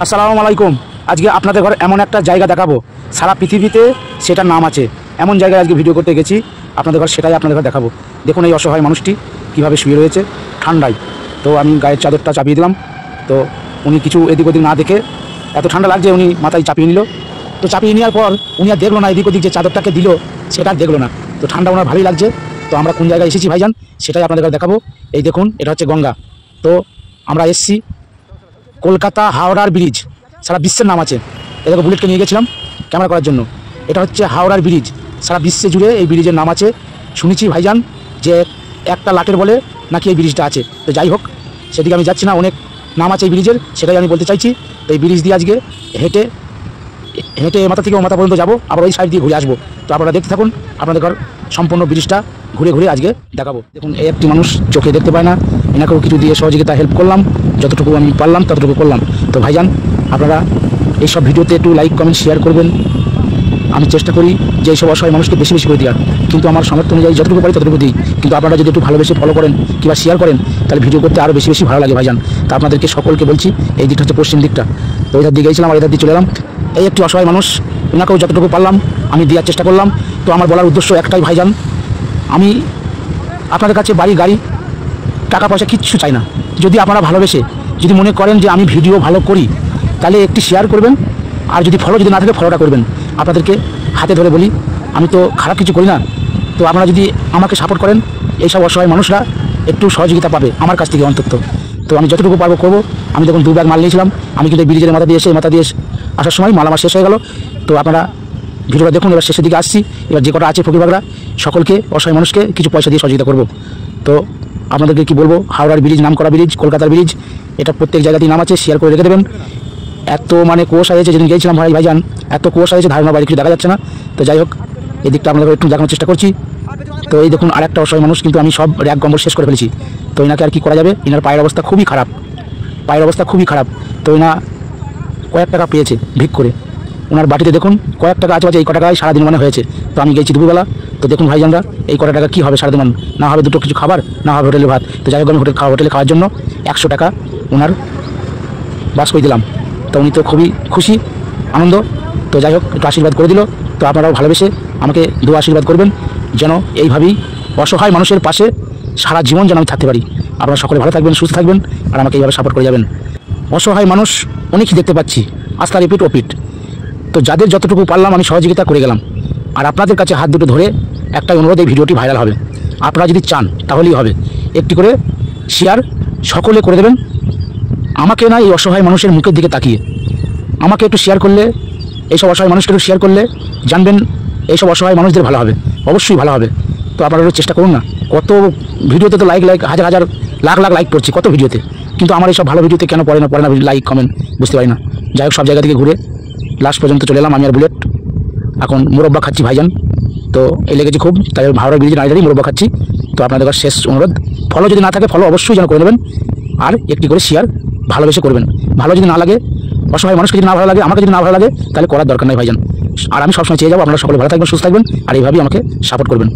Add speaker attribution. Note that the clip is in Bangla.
Speaker 1: আসসালামু আলাইকুম। আজকে আপনাদের ঘর এমন একটা জায়গা দেখাবো, সারা পৃথিবীতে সেটার নাম আছে। এমন জায়গায় আজকে ভিডিও করতে গেছি আপনাদের ঘর, সেটাই আপনাদের ঘর দেখাবো। দেখুন এই অসহায় মানুষটি কীভাবে শুয়ে রয়েছে ঠান্ডায়। তো আমি গায়ের চাদরটা চাপিয়ে দিলাম, তো উনি কিছু এদিক ওদিক না দেখে, এত ঠান্ডা লাগছে উনি মাথায় চাপিয়ে নিল। তো চাপিয়ে নেওয়ার পর উনি আর দেখলো না এদিক ওদিক যে চাদরটাকে দিল সেটা আর দেখলো না। তো ঠান্ডা ওনার ভালোই লাগছে। তো আমরা কোন জায়গায় এসেছি ভাইজান সেটাই আপনাদের ঘর দেখাবো। এই দেখুন এটা হচ্ছে গঙ্গা। তো আমরা এসছি কলকাতা হাওড়ার ব্রিজ, সারা বিশ্বের নাম আছে। এটাকে বুলেটকে নিয়ে গেছিলাম ক্যামেরা করার জন্য। এটা হচ্ছে হাওড়ার ব্রিজ, সারা বিশ্বে জুড়ে এই ব্রিজের নাম আছে। শুনেছি ভাইজান যে একটা লাটের বলে নাকি এই ব্রিজটা আছে। তো যাই হোক, সেদিকে আমি যাচ্ছি না, অনেক নাম আছে এই ব্রিজের, সেটাই আমি বলতে চাইছি। তো এই ব্রিজ দিয়ে আজকে হেঁটে হেঁটে মাথা থেকে ও মাথা পর্যন্ত যাবো, আবার ওই সাইড দিয়ে ঘুরে আসবো। তো আপনারা দেখতে থাকুন, আপনাদের ঘর সম্পূর্ণ ব্রিজটা ঘুরে ঘুরে আজকে দেখাবো। দেখুন এই একটি মানুষ চোখে দেখতে পায় না, এনাকেও কিছু দিয়ে সহযোগিতা হেল্প করলাম, যতটুকু আমি পারলাম ততটুকু করলাম। তো ভাইজান আপনারা এইসব ভিডিওতে একটু লাইক কমেন্ট শেয়ার করবেন। আমি চেষ্টা করি যে এইসব অসহায় মানুষকে বেশি বেশি করে দেওয়ার, কিন্তু আমার সামর্থ্য অনুযায়ী যতটুকু পারি ততটুকু দিই। কিন্তু আপনারা যদি একটু ভালোবেসে ফলো করেন কিংবা শেয়ার করেন তাহলে ভিডিও করতে আরও বেশি বেশি ভালো লাগে ভাইজান। তো আপনাদেরকে সকলকে বলছি, এই দিকটা হচ্ছে পশ্চিম দিকটা, তো ওইটার দিকে গেছিলাম আর এটার দিকে চলে এলাম। এই একটি অসহায় মানুষ, ওনাকেও যতটুকু পারলাম আমি দেওয়ার চেষ্টা করলাম। তো আমার বলার উদ্দেশ্য একটাই ভাইজান, আমি আপনাদের কাছে বাড়ি গাড়ি টাকা পয়সা কিচ্ছু চাই না। যদি আপনারা ভালোবেসে যদি মনে করেন যে আমি ভিডিও ভালো করি তাহলে একটি শেয়ার করবেন, আর যদি ফলো যদি না থাকে ফলোটা করবেন। আপনাদেরকে হাতে ধরে বলি, আমি তো খারাপ কিছু করি না। তো আপনারা যদি আমাকে সাপোর্ট করেন এইসব অসহায় মানুষরা একটু সহযোগিতা পাবে আমার কাছ থেকে অন্তত। তো আমি যতটুকু পারবো করবো। আমি দেখুন 2 ব্যাগ মাল নিয়েছিলাম, আমি কিন্তু ব্রিজের মাথা দিয়ে এসে আসার সময় মাল আমার শেষ হয়ে গেল। তো আপনারা ভিডিওটা দেখুন, এবার শেষের দিকে আসছি। এবার যে কটা আছে ফকিরবাগরা সকলকে অসহায় মানুষকে কিছু পয়সা দিয়ে সহযোগিতা করব। তো আপনাদেরকে কি বলবো, হাওড়ার ব্রিজ নাম করা ব্রিজ, কলকাতার ব্রিজ, এটা প্রত্যেক জায়গাতেই নাম আছে, শেয়ার করে রেখে দেবেন। এত মানে কুয়াশা হয়েছে, যেদিন গিয়েছিলাম ভাইজান এত কুয়াশা হয়েছে ধারণা বাইরে কিছু দেখা যাচ্ছে না। তো যাই হোক, এদিকটা আপনাদের একটু দেখানোর চেষ্টা করছি। তো এই দেখুন আরেকটা অসহায় মানুষ, কিন্তু আমি সব র্যাক গম্বল শেষ করে ফেলেছি। তো এনাকে আর কি করা যাবে, এনার পায়ের অবস্থা খুবই খারাপ, তো এনা কয়েক টাকা পেয়েছে ভিক করে। ওনার বাটিতে দেখুন কয়েক টাকা আছে, এই কটা টাকায় সারাদিন মানে হয়েছে। তো আমি গেছি দুপুরবেলা। তো দেখুন ভাইজানরা এই কটা টাকা কী হবে সারাদিন, না হবে দুটো কিছু খাবার, না হবে হোটেলে ভাত। তো যাই হোক, আমি হোটেলে খাওয়ার জন্য 100 টাকা ওনার বাস করে দিলাম। তো উনি তো খুবই খুশি, আনন্দ। তো যাই হোক, একটু আশীর্বাদ করে দিল। তো আপনারাও ভালোবেসে আমাকে দোয়া আশীর্বাদ করবেন যেন এইভাবেই অসহায় মানুষের পাশে সারা জীবন যেন আমি থাকতে পারি। আপনারা সকলে ভালো থাকবেন, সুস্থ থাকবেন, আর আমাকে এইভাবে সাপোর্ট করে যাবেন। অসহায় মানুষ অনেকই দেখতে পাচ্ছি, আস্থা রিপিট ওপিট। তো যাদের যতটুকু পারলাম আমি সহযোগিতা করে গেলাম। আর আপনাদের কাছে হাত দুটো ধরে একটাই অনুরোধ, এই ভিডিওটি ভাইরাল হবে। আপনারা যদি চান তাহলেই হবে, একটি করে শেয়ার সকলে করে দেবেন। আমাকে না, এই অসহায় মানুষের মুখের দিকে তাকিয়ে আমাকে একটু শেয়ার করলে, এইসব অসহায় মানুষকে একটু শেয়ার করলে জানবেন এইসব অসহায় মানুষদের ভালো হবে, অবশ্যই ভালো হবে। তো আপনারা চেষ্টা করুন না। কত ভিডিওতে তো লাইক হাজার হাজার লাখ লাখ লাইক পড়ছে কত ভিডিওতে, কিন্তু আমার এইসব ভালো ভিডিওতে কেন পড়ে না লাইক কমেন্ট বুঝতে পারি না। যাই হোক, সব জায়গা থেকে ঘুরে লাস্ট পর্যন্ত চলে এলাম আমি আর বুলেট। এখন মুরব্বা খাচ্ছি ভাইজান। তো এই লেগেছে খুব, তাই হাওড়া ব্রিজে দাঁড়িয়ে মুরব্বা খাচ্ছি। তো আপনাদের কাছে শেষ অনুরোধ, ফলো যদি না থাকে ফলো অবশ্যই যেন করে দেবেন, আর একটি করে শেয়ার ভালোবেসে করবেন। ভালো যদি না লাগে, অসহায় মানুষকে যদি না ভালো লাগে, আমাকে যদি না ভালো লাগে, তাহলে করার দরকার নেই ভাইজান। আর আমি সবসময় চেয়ে যাবো আপনারা সকলে ভালো থাকবেন, সুস্থ থাকবেন, আর এইভাবেই আমাকে সাপোর্ট করবেন।